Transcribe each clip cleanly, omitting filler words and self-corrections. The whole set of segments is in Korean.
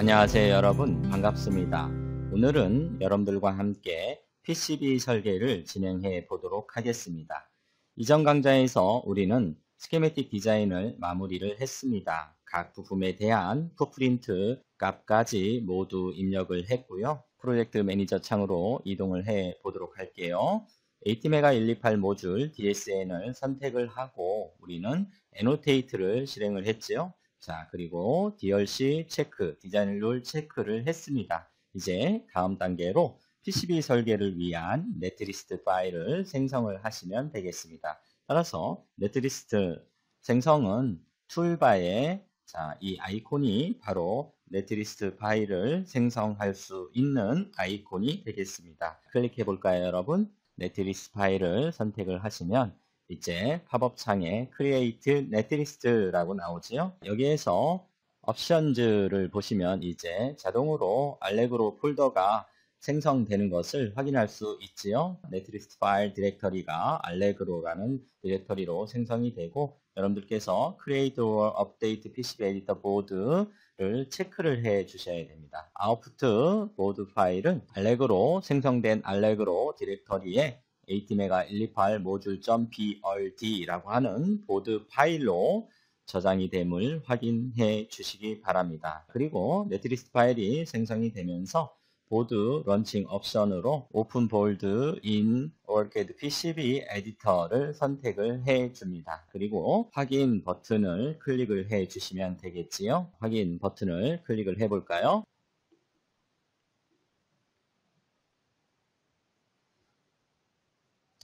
안녕하세요 여러분, 반갑습니다. 오늘은 여러분들과 함께 PCB 설계를 진행해 보도록 하겠습니다. 이전 강좌에서 우리는 스키매틱 디자인을 마무리를 했습니다. 각 부품에 대한 풋프린트 값까지 모두 입력을 했고요. 프로젝트 매니저 창으로 이동을 해 보도록 할게요. ATmega128 모듈 DSN을 선택을 하고 우리는 애노테이트를 실행을 했지요. 자, 그리고 DLC 체크, 디자인 룰 체크를 했습니다. 이제 다음 단계로 PCB 설계를 위한 네트리스트 파일을 생성을 하시면 되겠습니다. 따라서 네트리스트 생성은 툴바에 이 아이콘이 바로 네트리스트 파일을 생성할 수 있는 아이콘이 되겠습니다. 클릭해 볼까요, 여러분? 네트리스트 파일을 선택을 하시면 이제 팝업 창에 Create Netlist라고 나오지요. 여기에서 옵션즈를 보시면 이제 자동으로 알레그로 폴더가 생성되는 것을 확인할 수 있지요. 네트리스트 파일 디렉터리가 알레그로라는 디렉터리로 생성이 되고 여러분들께서 Create or Update PCB Editor Board를 체크를 해 주셔야 됩니다. 아웃풋 보드 파일은 알레그로 생성된 알레그로 디렉터리에 ATmega128 module.brd라고 하는 보드 파일로 저장이 됨을 확인해 주시기 바랍니다. 그리고 네트리스트 파일이 생성이 되면서 보드 런칭 옵션으로 오픈 볼드 인 OrCAD PCB 에디터를 선택을 해 줍니다. 그리고 확인 버튼을 클릭을 해 주시면 되겠지요. 확인 버튼을 클릭을 해 볼까요?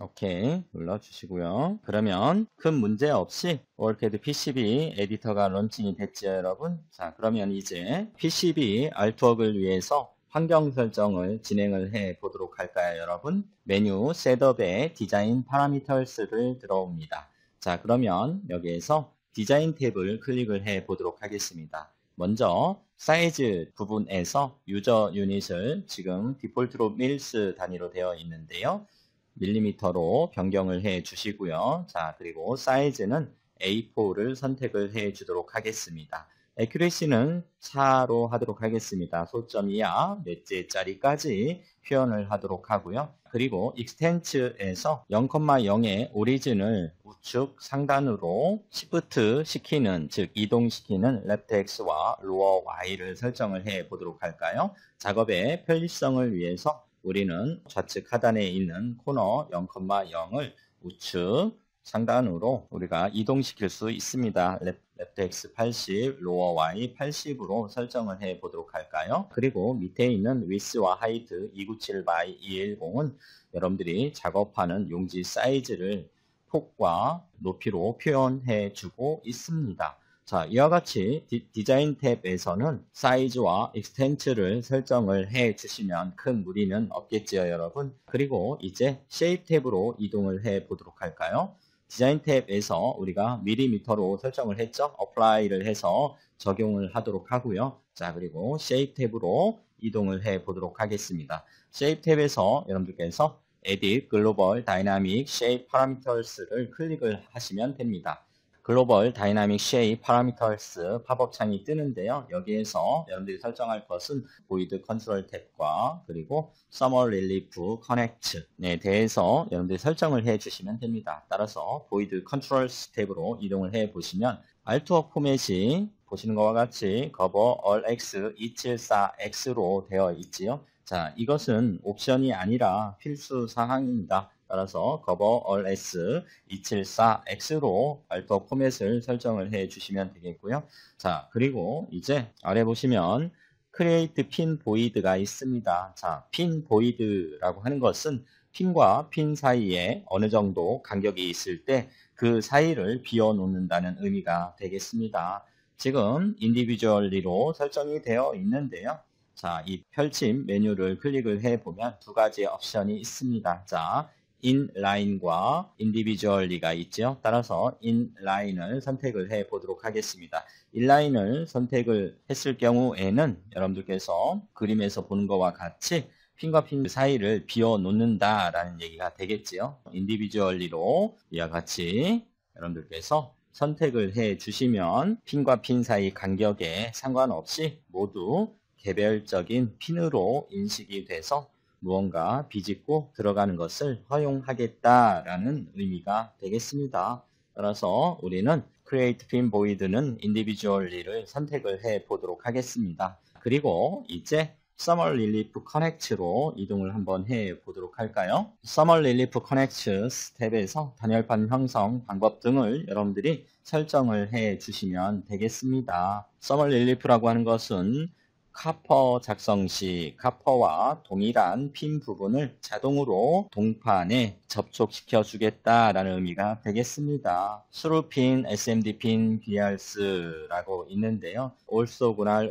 오케이 눌러주시고요. 그러면 큰 문제 없이 OrCAD PCB 에디터가 런칭이 됐죠, 여러분. 자, 그러면 이제 PCB 아트웍을 위해서 환경 설정을 진행을 해 보도록 할까요, 여러분? 메뉴 셋업에 디자인 파라미터스를 들어옵니다. 자, 그러면 여기에서 디자인 탭을 클릭을 해 보도록 하겠습니다. 먼저 사이즈 부분에서 유저 유닛을 지금 디폴트로 밀스 단위로 되어 있는데요. 밀리미터로 변경을 해 주시고요. 자, 그리고 사이즈는 A4를 선택을 해 주도록 하겠습니다. 애큐레시는 4로 하도록 하겠습니다. 소점 이하 넷째짜리까지 표현을 하도록 하고요. 그리고 익스텐츠에서 0,0의 오리진을 우측 상단으로 시프트 시키는, 즉 이동시키는 레프트 X와 로어 Y를 설정을 해 보도록 할까요? 작업의 편리성을 위해서 우리는 좌측 하단에 있는 코너 0,0을 우측 상단으로 우리가 이동시킬 수 있습니다. 레프트 X 80, 로어 Y 80으로 설정을 해 보도록 할까요? 그리고 밑에 있는 위스와 하이트 297x210은 여러분들이 작업하는 용지 사이즈를 폭과 높이로 표현해 주고 있습니다. 자, 이와 같이 디자인 탭에서는 사이즈와 익스텐츠를 설정을 해 주시면 큰 무리는 없겠지요, 여러분. 그리고 이제 쉐입 탭으로 이동을 해 보도록 할까요? 디자인 탭에서 우리가 밀리미터로 설정을 했죠. 어플라이를 해서 적용을 하도록 하고요. 자, 그리고 쉐입 탭으로 이동을 해 보도록 하겠습니다. 쉐입 탭에서 여러분들께서 Edit Global Dynamic Shape Parameters를 클릭을 하시면 됩니다. 글로벌 다이나믹 쉐입 파라미터스 팝업 창이 뜨는데요. 여기에서 여러분들이 설정할 것은 보이드 컨트롤 탭과 그리고 서머 릴리프 커넥트에 대해서 여러분들이 설정을 해 주시면 됩니다. 따라서 보이드 컨트롤 탭으로 이동을 해 보시면 아트웍 포맷이 보시는 것과 같이 cover all x 274x로 되어 있지요. 자, 이것은 옵션이 아니라 필수 사항입니다. 따라서 cover all s 274x로 아트웍 포맷을 설정을 해 주시면 되겠고요. 자, 그리고 이제 아래 보시면 create pin void가 있습니다. 자, pin void라고 하는 것은 핀과 핀 사이에 어느 정도 간격이 있을 때 그 사이를 비워 놓는다는 의미가 되겠습니다. 지금 인디비주얼리로 설정이 되어 있는데요. 자, 이 펼침 메뉴를 클릭을 해 보면 두 가지 옵션이 있습니다. 자, 인라인과 인디비주얼리가 있죠. 따라서 인라인을 선택을 해 보도록 하겠습니다. 인라인을 선택을 했을 경우에는 여러분들께서 그림에서 보는 것과 같이 핀과 핀 사이를 비워 놓는다라는 얘기가 되겠지요. 인디비주얼리로 이와 같이 여러분들께서 선택을 해 주시면 핀과 핀 사이 간격에 상관없이 모두 개별적인 핀으로 인식이 돼서 무언가 비집고 들어가는 것을 허용하겠다라는 의미가 되겠습니다. 따라서 우리는 create pin void는 individually를 선택을 해 보도록 하겠습니다. 그리고 이제 Summer Relief Connect로 이동을 한번 해 보도록 할까요? Summer Relief Connect 스텝에서 단열판 형성 방법 등을 여러분들이 설정을 해 주시면 되겠습니다. Summer Relief라고 하는 것은 카퍼 작성 시 카퍼와 동일한 핀 부분을 자동으로 동판에 접촉시켜 주겠다라는 의미가 되겠습니다. 수루핀, SMD핀, BRS라고 있는데요. also 분할,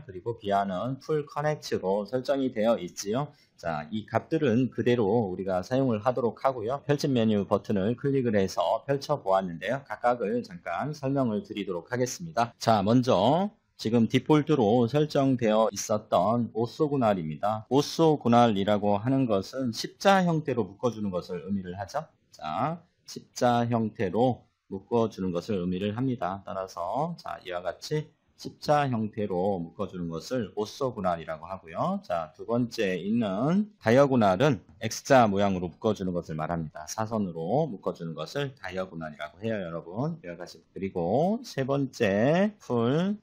그리고 BR는 풀 커넥트로 설정이 되어 있지요. 자, 이 값들은 그대로 우리가 사용을 하도록 하고요. 펼침 메뉴 버튼을 클릭을 해서 펼쳐 보았는데요. 각각을 잠깐 설명을 드리도록 하겠습니다. 자, 먼저 지금 디폴트로 설정되어 있었던 오쏘분할입니다. 오쏘분할이라고 하는 것은 십자 형태로 묶어주는 것을 의미를 하죠. 자, 십자 형태로 묶어주는 것을 의미를 합니다. 따라서 자, 이와 같이 십자 형태로 묶어주는 것을 오쏘분할이라고 하고요. 자, 두 번째 있는 다이어고날은 X자 모양으로 묶어주는 것을 말합니다. 사선으로 묶어주는 것을 다이어고날이라고 해요, 여러분. 이와 같이. 그리고 세 번째 풀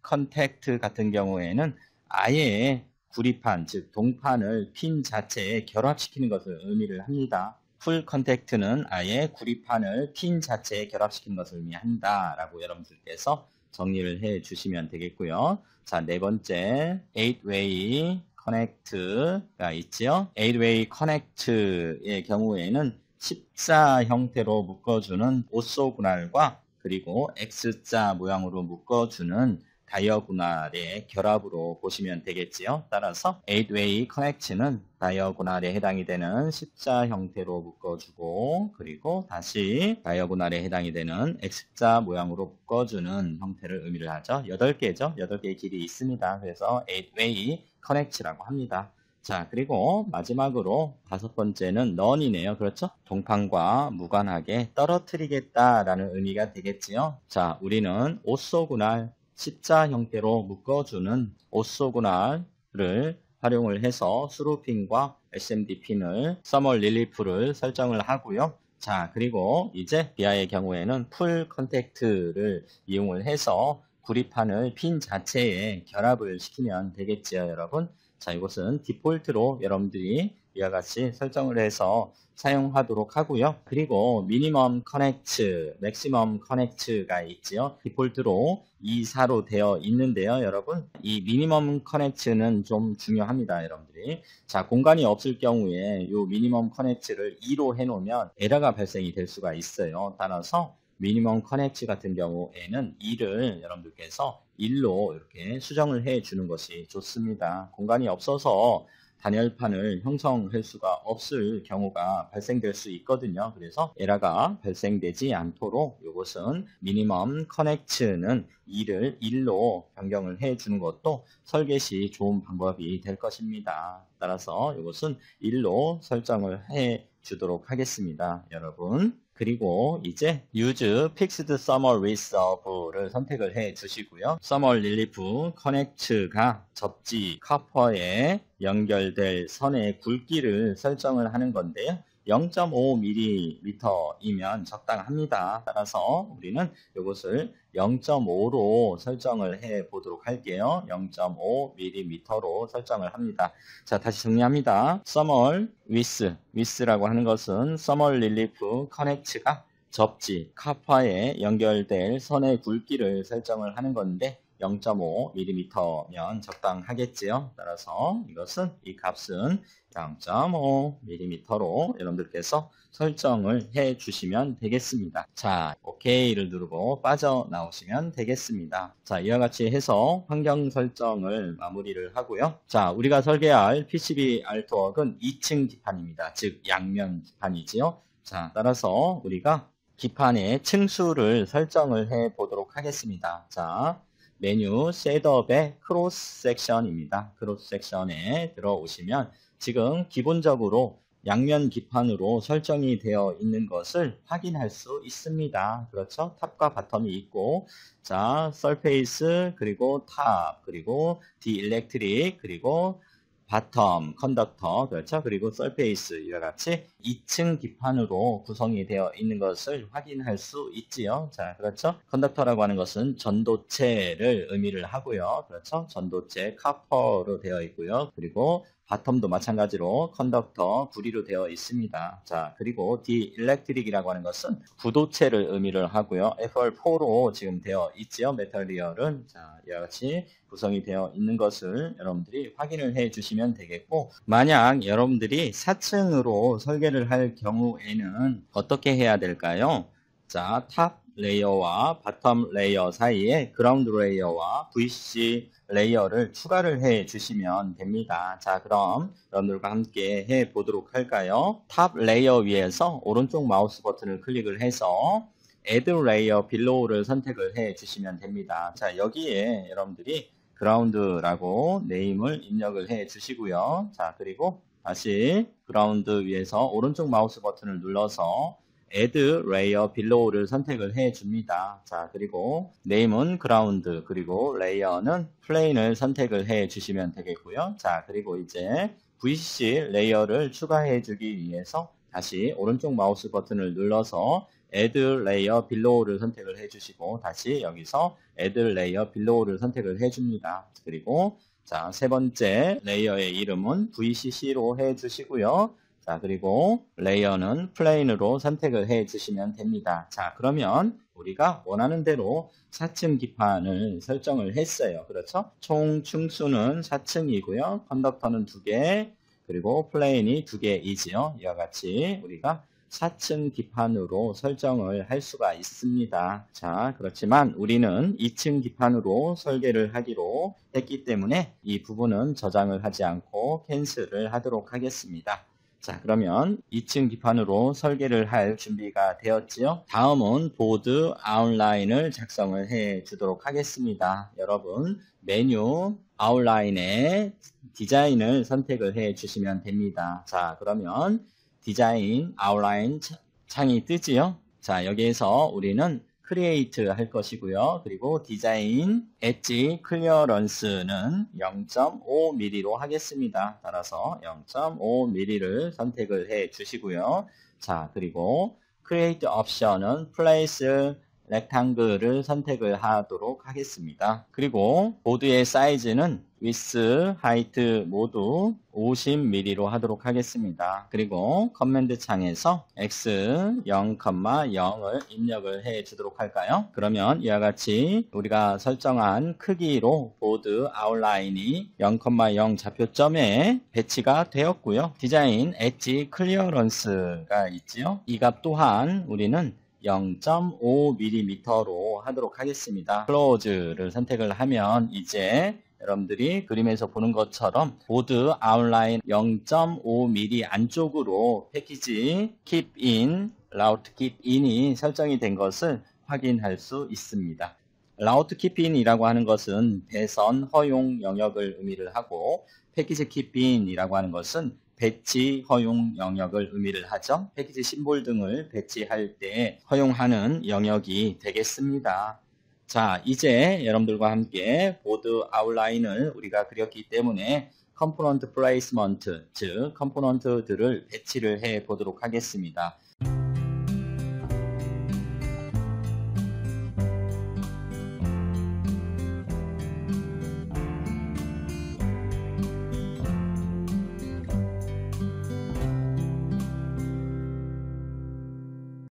컨택트 같은 경우에는 아예 구리판, 즉 동판을 핀 자체에 결합시키는 것을 의미를 합니다. 풀 컨택트는 아예 구리판을 핀 자체에 결합시키는 것을 의미한다 라고 여러분들께서 정리를 해 주시면 되겠고요. 자, 네 번째 8-way connect가 있죠. 8-way connect의 경우에는 십자 형태로 묶어주는 오쏘분할과 그리고 X자 모양으로 묶어주는 다이어고날의 결합으로 보시면 되겠지요. 따라서 8-way connect는 다이어고날에 해당이 되는 십자 형태로 묶어주고 그리고 다시 다이어고날에 해당이 되는 X자 모양으로 묶어주는 형태를 의미를 하죠. 8개죠. 8개의 길이 있습니다. 그래서 8-way connect라고 합니다. 자, 그리고 마지막으로 다섯 번째는 none이네요. 그렇죠? 동판과 무관하게 떨어뜨리겠다라는 의미가 되겠지요. 자, 우리는 오쏘분할 십자 형태로 묶어주는 오쏘분할을 활용을 해서 수루핀과 SMD핀을 서머 릴리프를 설정을 하고요. 자, 그리고 이제 비아의 경우에는 풀 컨택트를 이용을 해서 구리판을 핀 자체에 결합을 시키면 되겠지요, 여러분. 자, 이것은 디폴트로 여러분들이 이와 같이 설정을 해서 사용하도록 하고요. 그리고 미니멈 커넥트, 맥시멈 커넥트가 있지요. 디폴트로 2, 4로 되어 있는데요, 여러분. 이 미니멈 커넥트는 좀 중요합니다, 여러분들이. 자, 공간이 없을 경우에 이 미니멈 커넥트를 2로 해놓으면 에러가 발생이 될 수가 있어요. 따라서 미니멈 커넥트 같은 경우에는 2를 여러분들께서 1로 이렇게 수정을 해 주는 것이 좋습니다. 공간이 없어서 단열판을 형성할 수가 없을 경우가 발생될 수 있거든요. 그래서 에러가 발생되지 않도록 이것은 미니멈 커넥트는 2를 1로 변경을 해 주는 것도 설계 시 좋은 방법이 될 것입니다. 따라서 이것은 1로 설정을 해 주도록 하겠습니다, 여러분. 그리고 이제 Use Fixed Summer Reserve를 선택을 해 주시고요. Summer Relief Connect가 접지 카퍼에 연결될 선의 굵기를 설정을 하는 건데요. 0.5mm이면 적당합니다. 따라서 우리는 이것을 0.5로 설정을 해 보도록 할게요. 0.5mm로 설정을 합니다. 자, 다시 정리합니다. Summer with라고 하는 것은 Summer Relief Connect가 접지 카파에 연결될 선의 굵기를 설정을 하는 건데 0.5mm면 적당하겠지요. 따라서 이것은 이 값은 0.5mm로 여러분들께서 설정을 해 주시면 되겠습니다. 자, OK를 누르고 빠져나오시면 되겠습니다. 자, 이와 같이 해서 환경 설정을 마무리를 하고요. 자, 우리가 설계할 PCB 알트웍은 2층 기판입니다. 즉 양면 기판이지요. 자, 따라서 우리가 기판의 층수를 설정을 해 보도록 하겠습니다. 자, 메뉴 셋업의 크로스 섹션입니다. 크로스 섹션에 들어오시면 지금 기본적으로 양면 기판으로 설정이 되어 있는 것을 확인할 수 있습니다. 그렇죠? 탑과 바텀이 있고, 자, 서페이스, 그리고 탑, 그리고 디일렉트릭, 그리고 바텀, 컨덕터, 그렇죠? 그리고 서페이스, 이와 같이 2층 기판으로 구성이 되어 있는 것을 확인할 수 있지요. 자, 그렇죠? 컨덕터라고 하는 것은 전도체를 의미를 하고요. 그렇죠? 전도체, 카퍼로 되어 있고요. 그리고 바텀도 마찬가지로 컨덕터, 구리로 되어 있습니다. 자, 그리고 디일렉트릭이라고 하는 것은 구도체를 의미를 하고요. FR4로 지금 되어 있지요. 메탈리얼은. 자, 이와 같이 구성이 되어 있는 것을 여러분들이 확인을 해 주시면 되겠고, 만약 여러분들이 4층으로 설계를 할 경우에는 어떻게 해야 될까요? 자, 탑 레이어와 바텀 레이어 사이에 그라운드 레이어와 VC 레이어를 추가를 해 주시면 됩니다. 자, 그럼 여러분들과 함께 해 보도록 할까요? 탑 레이어 위에서 오른쪽 마우스 버튼을 클릭을 해서 Add Layer Below를 선택을 해 주시면 됩니다. 자, 여기에 여러분들이 그라운드라고 네임을 입력을 해 주시고요. 자, 그리고 다시 그라운드 위에서 오른쪽 마우스 버튼을 눌러서 Add Layer Below를 선택을 해 줍니다. 자, 그리고 네임은 그라운드, 그리고 레이어는 플레인을 선택을 해 주시면 되겠고요. 자, 그리고 이제 VC 레이어를 추가해 주기 위해서 다시 오른쪽 마우스 버튼을 눌러서 Add Layer Below를 선택을 해주시고, 다시 여기서 Add Layer Below를 선택을 해줍니다. 그리고 자, 세 번째 레이어의 이름은 VCC로 해주시고요. 자, 그리고 레이어는 플레인으로 선택을 해주시면 됩니다. 자, 그러면 우리가 원하는 대로 4층 기판을 설정을 했어요. 그렇죠? 총 층수는 4층이고요. 컨덕터는 2개, 그리고 플레인이 2개이지요. 이와 같이 우리가 4층 기판으로 설정을 할 수가 있습니다. 자, 그렇지만 우리는 2층 기판으로 설계를 하기로 했기 때문에 이 부분은 저장을 하지 않고 캔슬을 하도록 하겠습니다. 자, 그러면 2층 기판으로 설계를 할 준비가 되었지요. 다음은 보드 아웃라인을 작성을 해 주도록 하겠습니다. 여러분, 메뉴 아웃라인에 디자인을 선택을 해 주시면 됩니다. 자, 그러면 디자인 아웃라인 창이 뜨지요. 자, 여기에서 우리는 크리에이트 할 것이고요. 그리고 디자인 엣지 클리어런스는 0.5mm로 하겠습니다. 따라서 0.5mm를 선택을 해 주시고요. 자, 그리고 크리에이트 옵션은 플레이스 렉탱글을 선택을 하도록 하겠습니다. 그리고 보드의 사이즈는 width, height 모두 50mm로 하도록 하겠습니다. 그리고 커맨드 창에서 x 0,0을 입력을 해 주도록 할까요? 그러면 이와 같이 우리가 설정한 크기로 보드 아웃라인이 0,0 좌표점에 배치가 되었고요. 디자인 엣지 클리어런스가 있지요. 이 값 또한 우리는 0.5mm로 하도록 하겠습니다. 클로즈를 선택을 하면 이제 여러분들이 그림에서 보는 것처럼 보드 아웃라인 0.5mm 안쪽으로 패키지 keep in, route keep in이 설정이 된 것을 확인할 수 있습니다. route keep in이라고 하는 것은 배선 허용 영역을 의미를 하고, 패키지 keep in이라고 하는 것은 배치 허용 영역을 의미를 하죠. 패키지 심볼 등을 배치할 때 허용하는 영역이 되겠습니다. 자, 이제 여러분들과 함께 보드 아웃라인을 우리가 그렸기 때문에 컴포넌트 플레이스먼트, 즉 컴포넌트들을 배치를 해 보도록 하겠습니다.